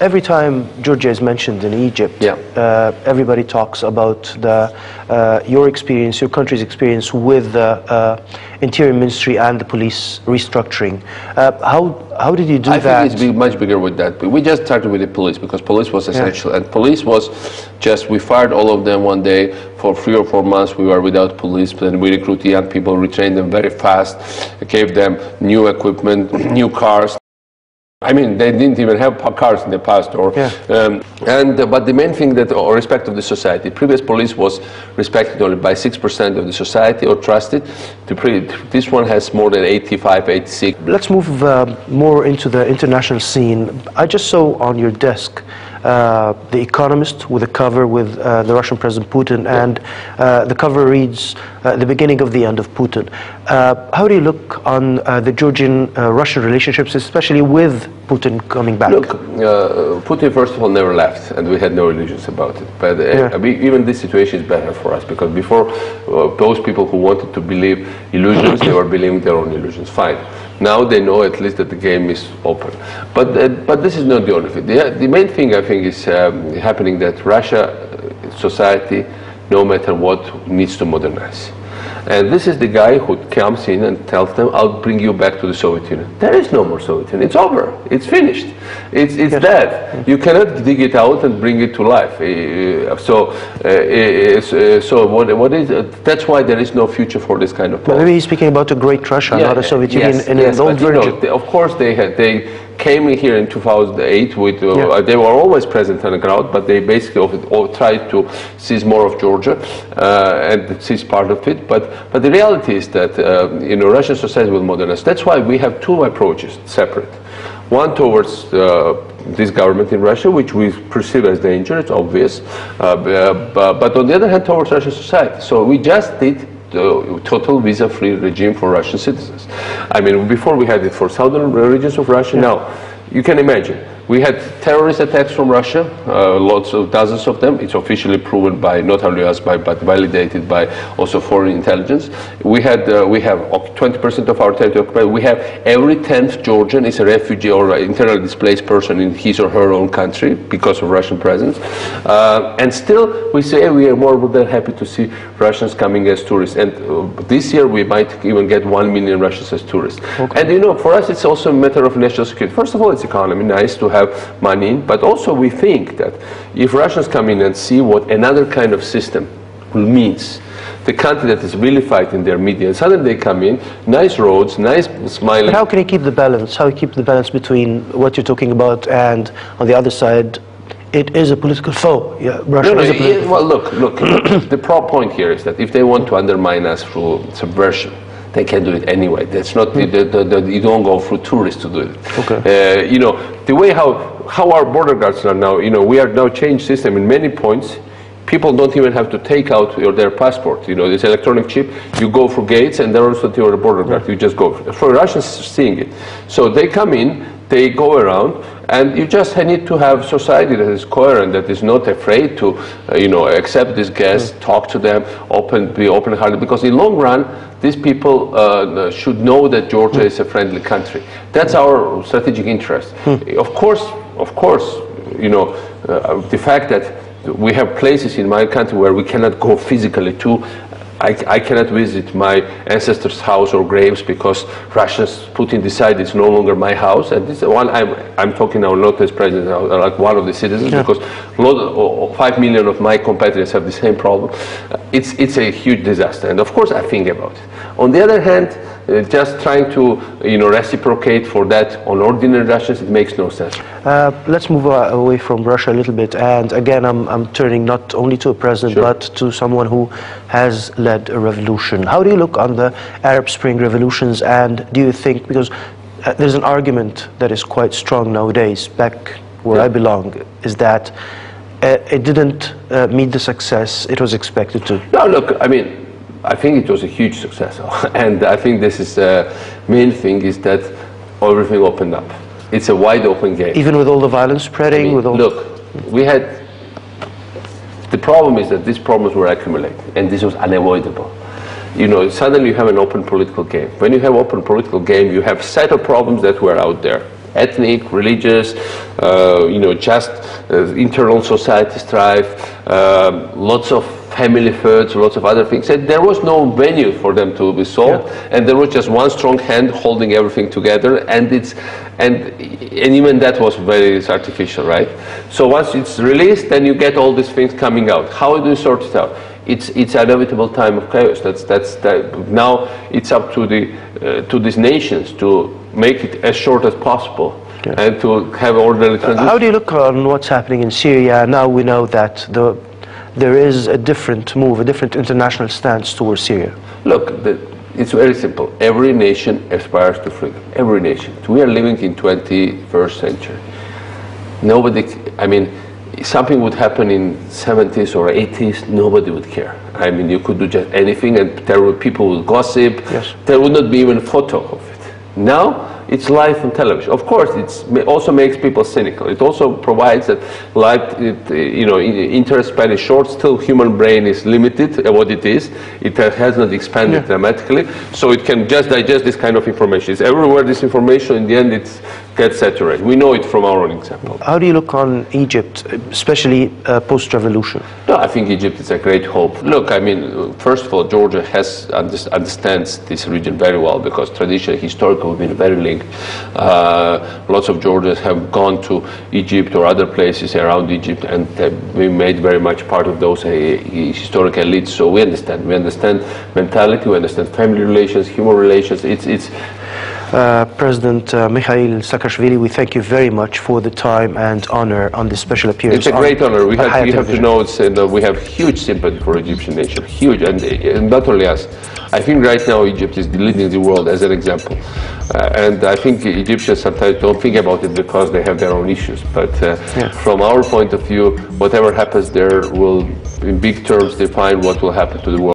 Every time Georgia is mentioned in Egypt, everybody talks about your experience, your country's experience with the Interior Ministry and the police restructuring. How did you do that? I think it's much bigger with that. We just started with the police because police was essential. And police was just, we fired all of them one day. For 3 or 4 months we were without police. Then we recruited young people, retrained them very fast, gave them new equipment, new cars. I mean, they didn't even have cars in the past. But the main thing that, or respect of the society, previous police was respected only by 6% of the society or trusted. This one has more than 85, 86. Let's move more into the international scene. I just saw on your desk The Economist with a cover with the Russian President Putin, and the cover reads, the beginning of the end of Putin. How do you look on the Georgian-Russian relationships, especially with Putin coming back? Look, Putin first of all never left, and we had no illusions about it. But even this situation is better for us, because before those people who wanted to believe illusions, they were believing their own illusions. Fine. Now they know at least that the game is open. But this is not the only thing. The main thing I think is happening, that Russia society, no matter what, needs to modernize. And this is the guy who comes in and tells them, I'll bring you back to the Soviet Union. There is no more Soviet Union. It's over. It's finished. It's dead. You cannot dig it out and bring it to life. That's why there is no future for this kind of policy. Maybe he's speaking about a great Russia, not a Soviet Union in an old version. Of course they came in here in 2008 with, they were always present on the ground, but they basically all tried to seize more of Georgia and seize part of it. But the reality is that Russian society will modernize. That's why we have two approaches, separate. One towards this government in Russia, which we perceive as danger, it's obvious, but on the other hand towards Russian society. So we just did the total visa-free regime for Russian citizens. I mean, before we had it for southern regions of Russia. Now, you can imagine, we had terrorist attacks from Russia, dozens of them. It's officially proven by not only us, but validated by also foreign intelligence. We have 20% of our territory occupied. We have every 10th Georgian is a refugee or internally displaced person in his or her own country because of Russian presence. And still, we say we are more than happy to see Russians coming as tourists. And this year, we might even get 1 million Russians as tourists. And for us, it's also a matter of national security. First of all, it's economy. Nice to have money in, but also we think that if Russians come in and see what another kind of system means, the country that is vilified in their media, and suddenly they come in, nice roads, nice smiling. But how can you keep the balance? How do you keep the balance between what you're talking about and on the other side, it is a political foe? Russia is a political foe. Well, look, the point here is that if they want to undermine us through subversion, they can do it anyway. That's not you don't go through tourists to do it. The way how our border guards are now, we are now changed system in many points. People don't even have to take out their passport. This electronic chip. You go through gates, and they're also to the border guard. You just go. For Russians seeing it, so they come in, they go around. And you just need to have society that is coherent, that is not afraid to, accept these guests, talk to them, be open-hearted. Because in the long run, these people should know that Georgia is a friendly country. That's our strategic interest. Of course, the fact that we have places in my country where we cannot go physically to. I cannot visit my ancestors' house or graves because Putin decided it's no longer my house. And this one I'm talking now not as president, like one of the citizens, because 5 million of my competitors have the same problem. It's a huge disaster, and of course I think about it. On the other hand, just trying to reciprocate for that on ordinary Russians, it makes no sense. Let's move away from Russia a little bit, and again I'm turning not only to a president but to someone who has led a revolution. How do you look on the Arab Spring revolutions, and do you think, because there's an argument that is quite strong nowadays back where I belong, is that it didn't meet the success it was expected to? No, look, I think it was a huge success, and I think this is the main thing, is that everything opened up. It's a wide open game. Even with all the violence spreading? Look, the problem is that these problems were accumulating, and this was unavoidable. Suddenly you have an open political game. When you have open political game, you have a set of problems that were out there. ethnic, religious, just internal society strife, lots of family feuds, lots of other things, and there was no venue for them to be solved, and there was just one strong hand holding everything together, and even that was very artificial, right? So once it's released, then you get all these things coming out. How do you sort it out? It's an inevitable time of chaos. Now it's up to these nations to make it as short as possible. And to have orderly transition. How do you look on what's happening in Syria? Now we know that there is a different move, a different international stance towards Syria. Look, it's very simple. Every nation aspires to freedom. Every nation. We are living in 21st century. Something would happen in 70s or 80s, nobody would care. You could do just anything, and people would gossip. Yes. There would not be even a photo of it. Now, it's live on television. Of course, it also makes people cynical. It also provides that interest span is short. Still, human brain is limited at what it is. It has not expanded dramatically, so it can just digest this kind of information. It's everywhere. This information, in the end, it gets saturated. We know it from our own example. How do you look on Egypt, especially post-revolution? No, I think Egypt is a great hope. Look, first of all, Georgia understands this region very well because traditionally, historically, we've been very linked. Lots of Georgians have gone to Egypt or other places around Egypt, and we made very much part of those historic elites. So we understand mentality, we understand family relations, human relations. President Mikheil Saakashvili, we thank you very much for the time and honor on this special appearance. It's a great honor. We have to know we have huge sympathy for the Egyptian nation, huge, and not only us. I think right now Egypt is leading the world as an example. And I think Egyptians sometimes don't think about it because they have their own issues. But from our point of view, whatever happens there will, in big terms, define what will happen to the world.